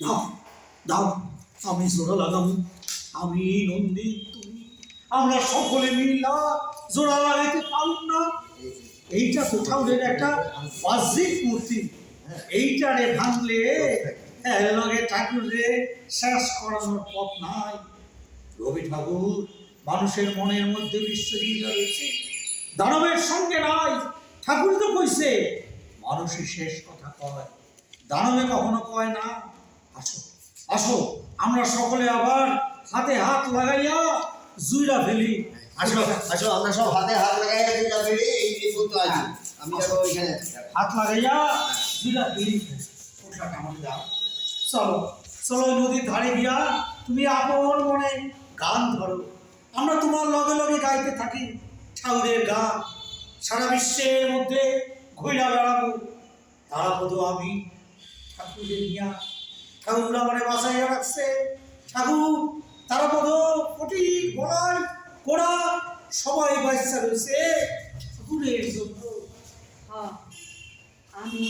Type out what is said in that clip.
দাও দাও, আমি জোড়া লাগাবো, আমি নন্দী তুমি, আমরা সকলে মিল্লা জোড়া লাগাইতে পারুম না। এইটা তো ঠাকুরের একটা বাহ্যিক মূর্তি, এইটারে ভাঙলে লগে ঠাকুরে শেষ করানোর পথ নাই। রবি ঠাকুর মানুষের মনের মধ্যে বিশ্বজিৎ রয়েছে, দানবের সঙ্গে নাই। ঠাকুর তো কইছে মানুষই শেষ কথা কয়, দানবে কখনো কয় না। আসো আসো, আমরা সকলে আবার হাতে হাত লাগাইয়া জুইরা ফেলি। আসো আসো, আমরা সব হাতে হাত লাগাইয়া জুইরা ফেলি। এই বলতে আছি আমি যাবো ওইখানে, হাত লাগাইয়া জুইরা ফেলি। পোশাক আমাকে দাও, চলো চলো নদীর ধারে গিয়া তুমি আপন মনে গান ধরো, আমরা তোমার লগে লগে গাইতে থাকি ঠাকুরের গান। সারা বিশ্বের মধ্যে ঘুরা বেড়াবো, তারাপদ আমি ঠাকুরের নিয়া। ঠাকুর আমারে বাঁচাইয়া রাখছে, ঠাকুর তারাপদ ফটিক বলাই কোড়া সবাই বাচ্চা রয়েছে।